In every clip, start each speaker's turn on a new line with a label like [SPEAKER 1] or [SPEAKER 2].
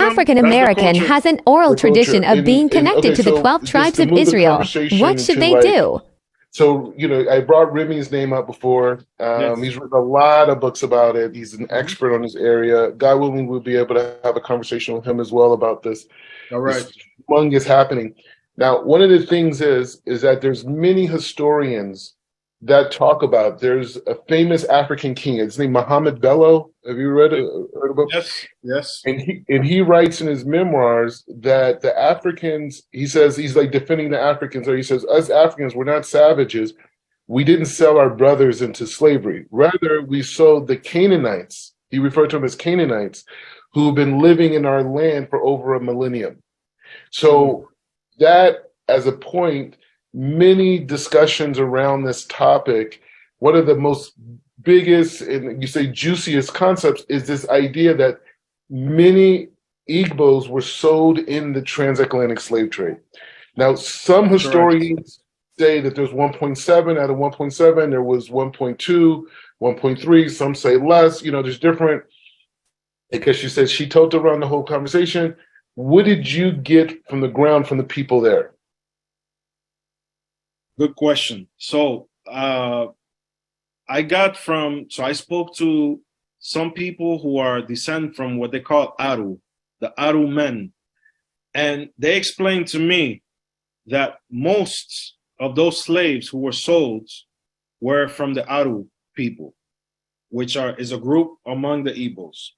[SPEAKER 1] African American has an oral tradition of being connected to the 12 tribes of Israel. What should they do?
[SPEAKER 2] So, I brought Remy's name up before.
[SPEAKER 3] Yes.
[SPEAKER 2] He's written a lot of books about it. He's an expert on this area. God willing, we'll be able to have a conversation with him as well about this.
[SPEAKER 3] All right.
[SPEAKER 2] This humongous happening. Now, one of the things is that there's many historians that talk about, there's a famous African king. His name Mohammed Bello. Have you heard about?
[SPEAKER 3] Yes.
[SPEAKER 2] And he writes in his memoirs that the Africans, he says, he's like defending the Africans, or he says, us Africans, we're not savages. We didn't sell our brothers into slavery. Rather, we sold the Canaanites. He referred to them as Canaanites, who've been living in our land for over a millennium. So that, as a point, many discussions around this topic, one of the most biggest and you say juiciest concepts is this idea that many Igbos were sold in the transatlantic slave trade. Now, some historians say that there's 1.7 out of 1.7, there was 1.2, 1.3, some say less. There's different, because she told around the whole conversation. What did you get from the ground from the people there?
[SPEAKER 3] Good question. So I spoke to some people who are descended from what they call Aru, the Aru men. And they explained to me that most of those slaves who were sold were from the Aru people, which is a group among the Igbos.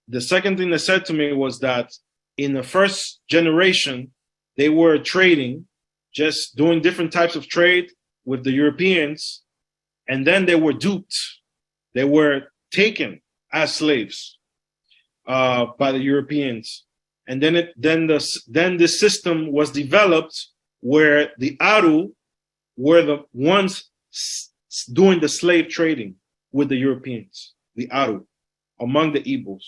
[SPEAKER 3] The second thing they said to me was that in the first generation, they were trading, just doing different types of trade with the Europeans, and then they were duped. They were taken as slaves by the Europeans, and then the system was developed where the Aru were the ones doing the slave trading with the Europeans, the Aru, among the Igbos.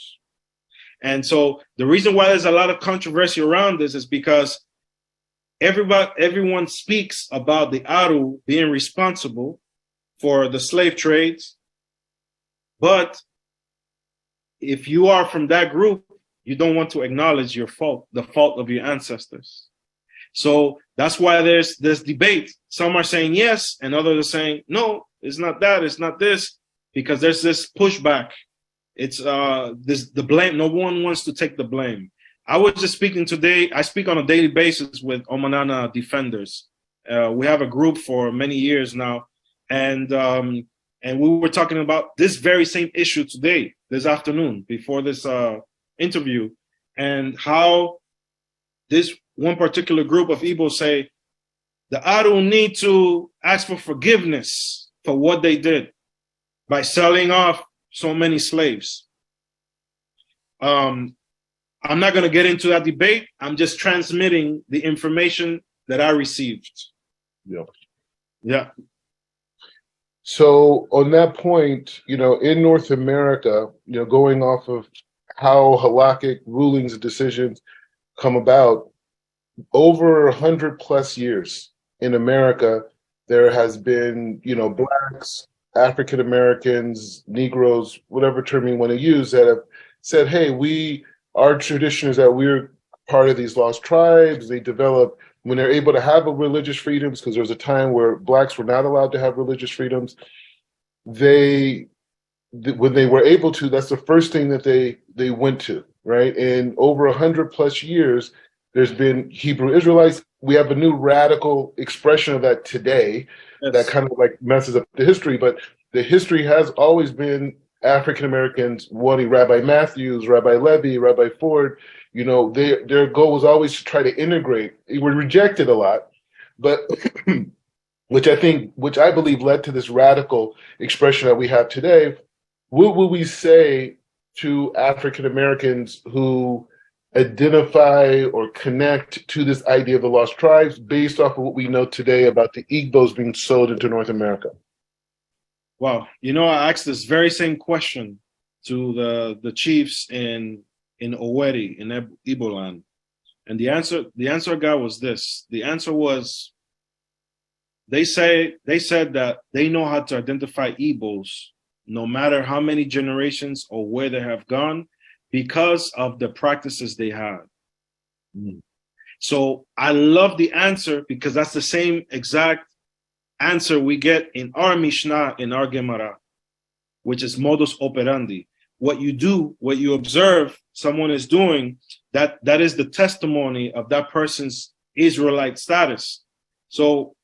[SPEAKER 3] And so the reason why there's a lot of controversy around this is because everyone speaks about the Aru being responsible for the slave trades. But if you are from that group, you don't want to acknowledge the fault of your ancestors. So that's why there's this debate. Some are saying yes, and others are saying, no, it's not that, it's not this, because there's this pushback. It's the blame. No one wants to take the blame. I was just speaking today. I speak on a daily basis with Omanana defenders. We have a group for many years now, and we were talking about this very same issue today, this afternoon, before this interview, and how this one particular group of Igbos say the Aru need to ask for forgiveness for what they did by selling off so many slaves. I'm not going to get into that debate. I'm just transmitting the information that I received. Yeah.
[SPEAKER 2] So on that point, in North America, going off of how halakhic rulings and decisions come about, over 100 plus years in America, there has been, Blacks, African Americans, Negroes, whatever term you want to use, that have said, hey, our tradition is that we're part of these lost tribes. They develop when they're able to have religious freedoms, because there was a time where Blacks were not allowed to have religious freedoms. When they were able to, that's the first thing that they went to, right? And over 100 plus years, there's been Hebrew Israelites. We have a new radical expression of that today. Yes. That kind of like messes up the history, but the history has always been African Americans wanting Rabbi Matthews, Rabbi Levy, Rabbi Ford. Their goal was always to try to integrate. It was rejected a lot, but which I believe led to this radical expression that we have today. What would we say to African Americans who identify or connect to this idea of the lost tribes based off of what we know today about the Igbos being sold into North America?
[SPEAKER 3] Wow. I asked this very same question to the chiefs in Oweri, in Igbo land. And the answer I got was this. The answer was, they said that they know how to identify Igbos no matter how many generations or where they have gone, because of the practices they had. So I love the answer because that's the same exact answer we get in our Mishnah, in our Gemara, which is modus operandi. What you do, what you observe someone is doing, that is the testimony of that person's Israelite status. So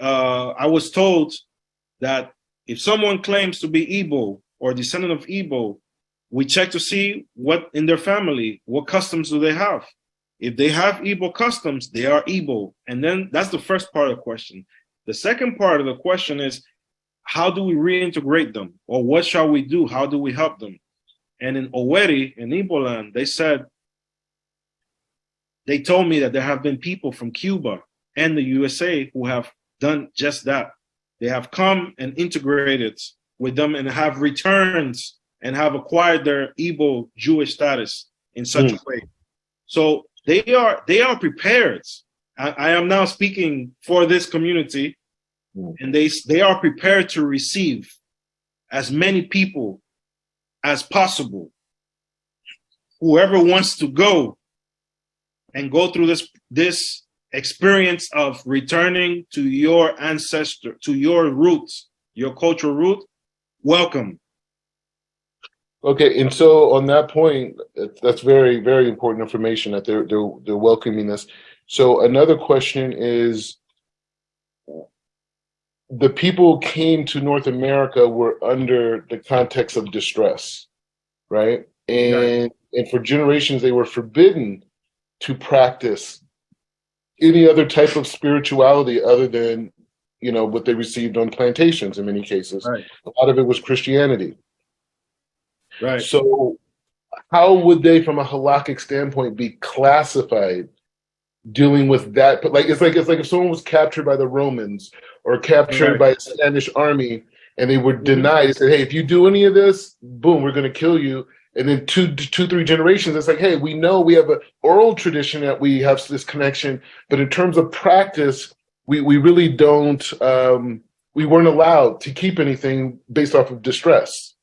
[SPEAKER 3] I was told that if someone claims to be Igbo or descendant of Igbo, we check to see what in their family, what customs do they have. If they have Igbo customs, they are Igbo. And then that's the first part of the question. The second part of the question is, how do we reintegrate them? Or what shall we do? How do we help them? And in Owerri, in Igbo land, they told me that there have been people from Cuba and the USA who have done just that. They have come and integrated with them and have returned and have acquired their Igbo Jewish status in such a way. So they are prepared. I am now speaking for this community, and they are prepared to receive as many people as possible. Whoever wants to go and go through this experience of returning to your ancestor, to your roots, your cultural root, welcome.
[SPEAKER 2] Okay, and so on that point, that's very, very important information that they're welcoming us. So another question is, the people came to North America were under the context of distress, right? And for generations they were forbidden to practice any other type of spirituality other than, you know, what they received on plantations in many cases.
[SPEAKER 3] Right.
[SPEAKER 2] A lot of it was Christianity.
[SPEAKER 3] Right.
[SPEAKER 2] So how would they, from a halakhic standpoint, be classified dealing with that? But like it's like if someone was captured by the Romans or captured by a Spanish army and they were denied, they said, hey, if you do any of this, boom, we're going to kill you. And then two, 3 generations, it's like, hey, we know we have an oral tradition that we have this connection, but in terms of practice, we really don't, we weren't allowed to keep anything based off of distress.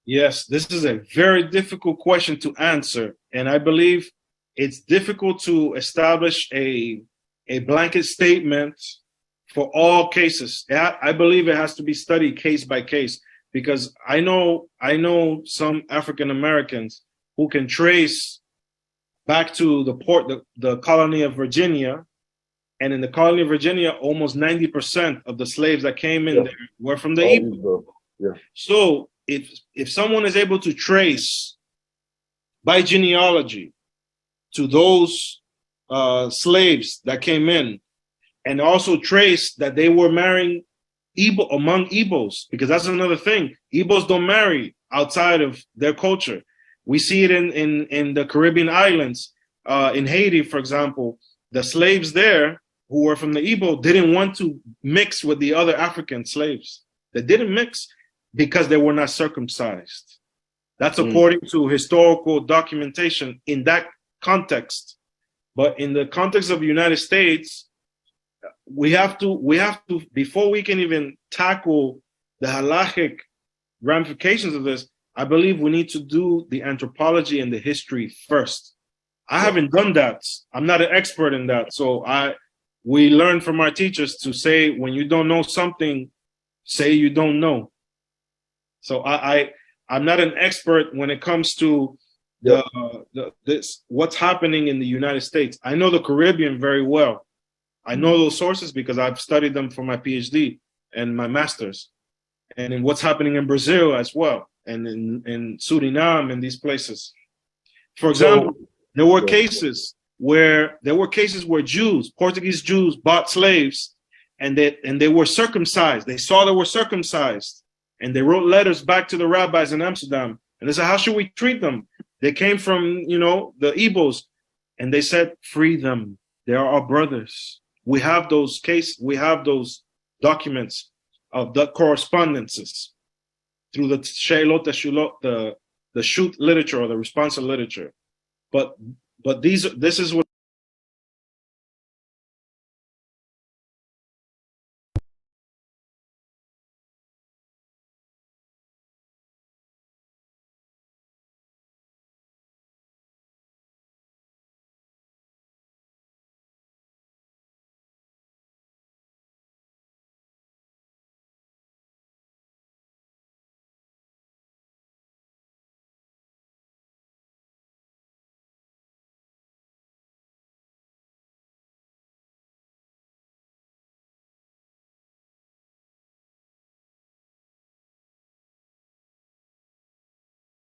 [SPEAKER 3] Yes, this is a very difficult question to answer. And I believe it's difficult to establish a blanket statement for all cases. I believe it has to be studied case by case, because I know some African Americans who can trace back to the colony of Virginia. And in the colony of Virginia, almost 90% of the slaves that came in there were from the Igbo.
[SPEAKER 2] Yeah.
[SPEAKER 3] So if someone is able to trace by genealogy to those slaves that came in, and also trace that they were marrying Igbo among Igbos, because that's another thing. Igbos don't marry outside of their culture. We see it in the Caribbean islands, in Haiti, for example. The slaves there who were from the Igbo didn't want to mix with the other African slaves. They didn't mix because they were not circumcised. That's according to historical documentation in that context. But in the context of the United States, we have to, before we can even tackle the halachic ramifications of this, I believe we need to do the anthropology and the history first. I haven't done that. I'm not an expert in that. So we learn from our teachers to say, when you don't know something, say you don't know. So I'm not an expert when it comes to what's happening in the United States. I know the Caribbean very well. I know those sources because I've studied them for my PhD and my master's, and in what's happening in Brazil as well, and in Suriname and these places. For example, there were cases where Jews, Portuguese Jews, bought slaves, and they were circumcised. They saw they were circumcised, and they wrote letters back to the rabbis in Amsterdam, and they said, "How should we treat them? They came from, the Igbos," and they said, "Free them. They are our brothers." We have those documents of the correspondences through the Sheilot Shulot, the shoot literature or the responsive literature. But this is what